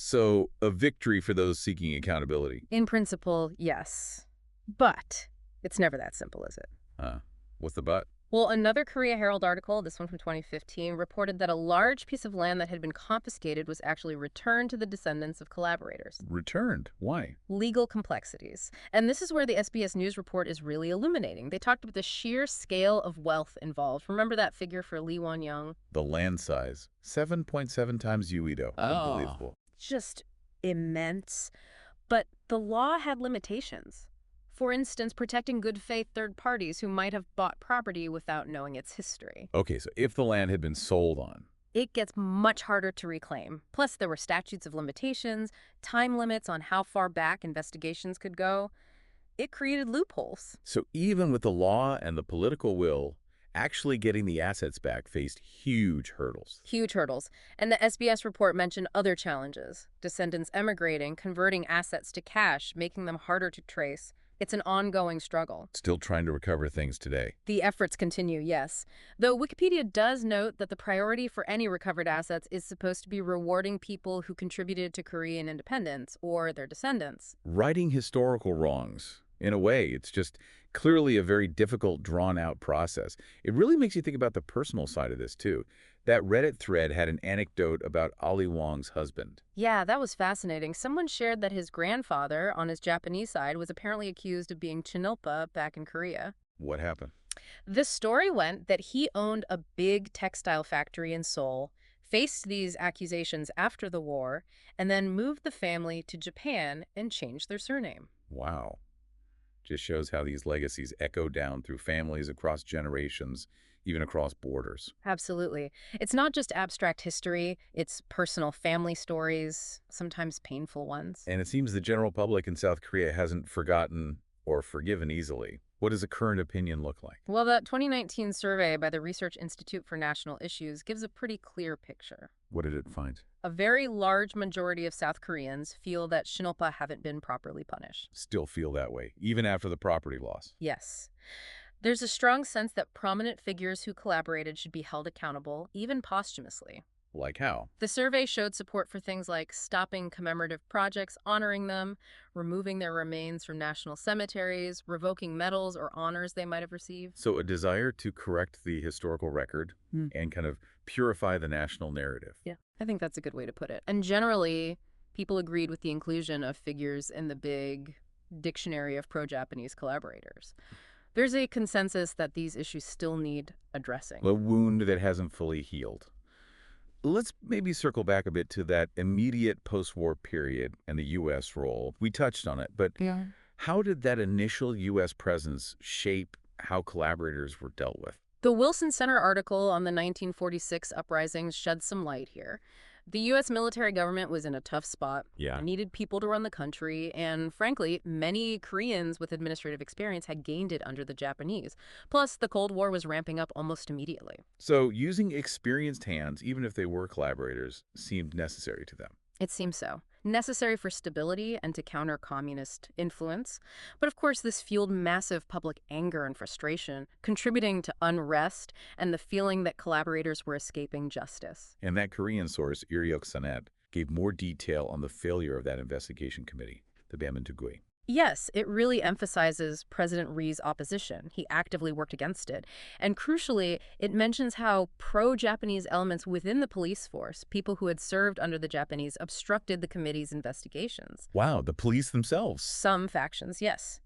So, a victory for those seeking accountability. In principle, yes. But it's never that simple, is it? What's the but? Well, another Korea Herald article, this one from 2015, reported that a large piece of land that had been confiscated was actually returned to the descendants of collaborators. Returned? Why? Legal complexities. And this is where the SBS News report is really illuminating. They talked about the sheer scale of wealth involved. Remember that figure for Lee Won-young? The land size. 7.7 times UEDO. Oh. Unbelievable. Just immense. But the law had limitations. For instance, protecting good faith third parties who might have bought property without knowing its history. Okay, so if the land had been sold on, It gets much harder to reclaim. Plus, there were statutes of limitations, time limits on how far back investigations could go. It created loopholes. so even with the law and the political will, actually getting the assets back faced huge hurdles. Huge hurdles. And the SBS report mentioned other challenges. Descendants emigrating, converting assets to cash, making them harder to trace. It's an ongoing struggle. Still trying to recover things today. The efforts continue, yes. Though Wikipedia does note that the priority for any recovered assets is supposed to be rewarding people who contributed to Korean independence or their descendants. Righting historical wrongs. In a way, it's just clearly a very difficult, drawn-out process. It really makes you think about the personal side of this, too. That Reddit thread had an anecdote about Ali Wong's husband. Yeah, that was fascinating. Someone shared that his grandfather, on his Japanese side, was apparently accused of being Chinilpa back in Korea. What happened? This story went that he owned a big textile factory in Seoul, faced these accusations after the war, and then moved the family to Japan and changed their surname. Wow. Just shows how these legacies echo down through families across generations, even across borders. Absolutely. It's not just abstract history, it's personal family stories, sometimes painful ones. And it seems the general public in South Korea hasn't forgotten or forgiven easily. What does the current opinion look like? Well, that 2019 survey by the Research Institute for National Issues gives a pretty clear picture. What did it find? A very large majority of South Koreans feel that Shinilpa haven't been properly punished. Still feel that way, even after the property loss. Yes. There's a strong sense that prominent figures who collaborated should be held accountable, even posthumously. Like how? The survey showed support for things like stopping commemorative projects, honoring them, removing their remains from national cemeteries, revoking medals or honors they might have received. So a desire to correct the historical record and kind of purify the national narrative. Yeah, I think that's a good way to put it. And generally, people agreed with the inclusion of figures in the big dictionary of pro-Japanese collaborators. There's a consensus that these issues still need addressing. A wound that hasn't fully healed. Let's maybe circle back a bit to that immediate post-war period and the U.S. role. We touched on it, but how did that initial U.S. presence shape how collaborators were dealt with? The Wilson Center article on the 1946 uprisings shed some light here. The U.S. military government was in a tough spot. Yeah. It needed people to run the country, and frankly, many Koreans with administrative experience had gained it under the Japanese. Plus, the Cold War was ramping up almost immediately. So using experienced hands, even if they were collaborators, seemed necessary to them. It seems so. Necessary for stability and to counter communist influence. But of course, this fueled massive public anger and frustration, contributing to unrest and the feeling that collaborators were escaping justice. And that Korean source, Iriok Sanet, gave more detail on the failure of that investigation committee, the Bamintugui. Yes, it really emphasizes President Ri's opposition. He actively worked against it. And crucially, it mentions how pro-Japanese elements within the police force, people who had served under the Japanese, obstructed the committee's investigations. Wow, the police themselves. Some factions, yes.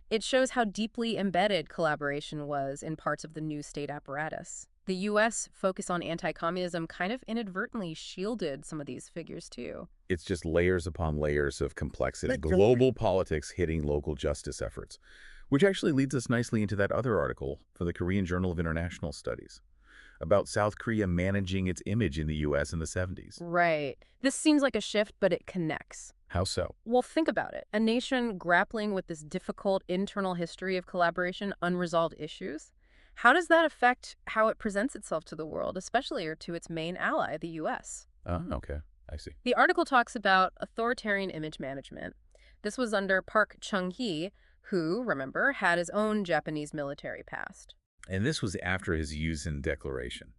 It shows how deeply embedded collaboration was in parts of the new state apparatus. The U.S. focus on anti-communism kind of inadvertently shielded some of these figures, too. It's just layers upon layers of complexity, global politics hitting local justice efforts, which actually leads us nicely into that other article for the Korean Journal of International Studies about South Korea managing its image in the U.S. in the 70s. Right. This seems like a shift, but it connects. How so? Well, think about it. A nation grappling with this difficult internal history of collaboration, unresolved issues. How does that affect how it presents itself to the world, especially or to its main ally, the U.S.? Okay. I see. The article talks about authoritarian image management. This was under Park Chung-hee, who, remember, had his own Japanese military past. And this was after his Yusen Declaration,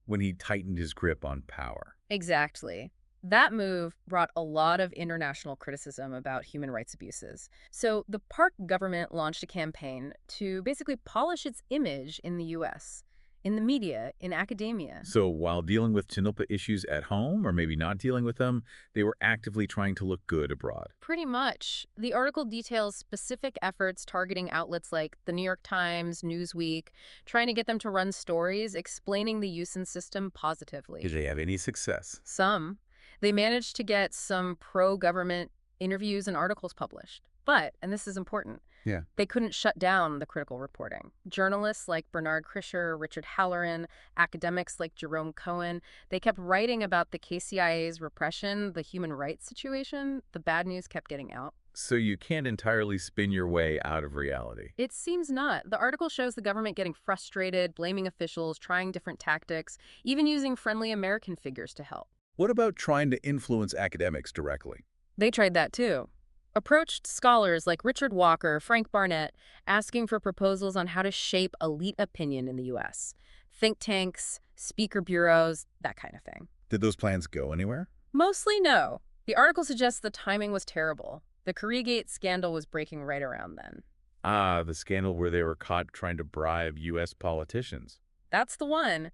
when he tightened his grip on power. Exactly. That move brought a lot of international criticism about human rights abuses. So the Park government launched a campaign to basically polish its image in the U.S., in the media, in academia. So while dealing with Chinilpa issues at home, or maybe not dealing with them, they were actively trying to look good abroad. Pretty much. The article details specific efforts targeting outlets like the New York Times, Newsweek, trying to get them to run stories explaining the Yusen system Did positively. they have any success? Some. They managed to get some pro-government interviews and articles published. But, and this is important, Yeah. they couldn't shut down the critical reporting. Journalists like Bernard Krischer, Richard Halloran, academics like Jerome Cohen, they kept writing about the KCIA's repression, the human rights situation. The bad news kept getting out. So you can't entirely spin your way out of reality. It seems not. The article shows the government getting frustrated, blaming officials, trying different tactics, even using friendly American figures to help. What about trying to influence academics directly? They tried that too. Approached scholars like Richard Walker, Frank Barnett, asking for proposals on how to shape elite opinion in the U.S. Think tanks, speaker bureaus, that kind of thing. Did those plans go anywhere? Mostly no. The article suggests the timing was terrible. The Koreagate scandal was breaking right around then. Ah, the scandal where they were caught trying to bribe U.S. politicians. That's the one.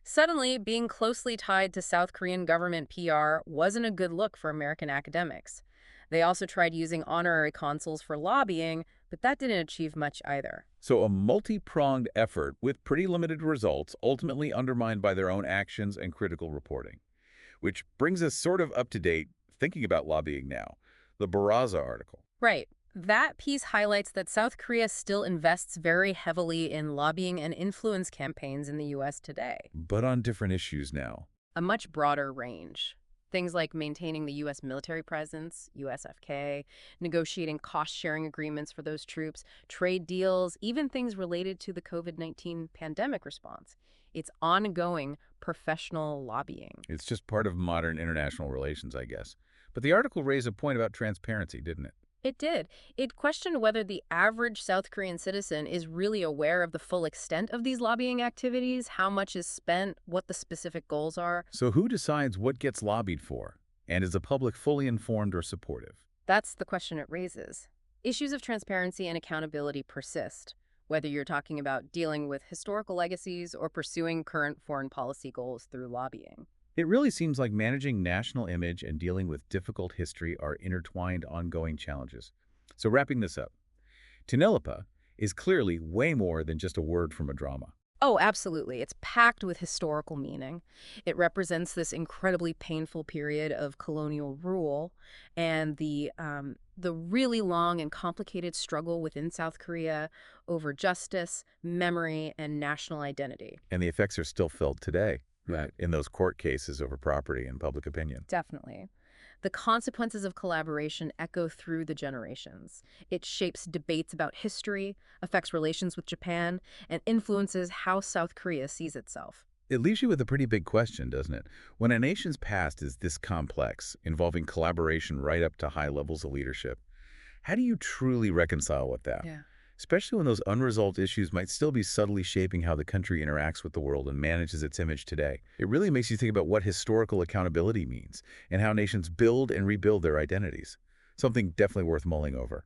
Suddenly, being closely tied to South Korean government PR wasn't a good look for American academics. They also tried using honorary consuls for lobbying, but that didn't achieve much either. So a multi-pronged effort with pretty limited results, ultimately undermined by their own actions and critical reporting. Which brings us sort of up to date, thinking about lobbying now. The Barraza article. Right. That piece highlights that South Korea still invests very heavily in lobbying and influence campaigns in the U.S. today. But on different issues now. A much broader range. Things like maintaining the U.S. military presence, USFK, negotiating cost-sharing agreements for those troops, trade deals, even things related to the COVID-19 pandemic response. It's ongoing professional lobbying. It's just part of modern international relations, I guess. But the article raised a point about transparency, didn't it? It did. It questioned whether the average South Korean citizen is really aware of the full extent of these lobbying activities, how much is spent, what the specific goals are. So who decides what gets lobbied for? And is the public fully informed or supportive? That's the question it raises. Issues of transparency and accountability persist, whether you're talking about dealing with historical legacies or pursuing current foreign policy goals through lobbying. It really seems like managing national image and dealing with difficult history are intertwined ongoing challenges. So wrapping this up, Tinilapa is clearly way more than just a word from a drama. Oh, absolutely. It's packed with historical meaning. It represents this incredibly painful period of colonial rule and the really long and complicated struggle within South Korea over justice, memory, and national identity. And the effects are still felt today. Right. In those court cases over property and public opinion. Definitely. The consequences of collaboration echo through the generations. It shapes debates about history, affects relations with Japan, and influences how South Korea sees itself. It leaves you with a pretty big question, doesn't it? When a nation's past is this complex, involving collaboration right up to high levels of leadership, how do you truly reconcile with that? Yeah. Especially when those unresolved issues might still be subtly shaping how the country interacts with the world and manages its image today. It really makes you think about what historical accountability means and how nations build and rebuild their identities. Something definitely worth mulling over.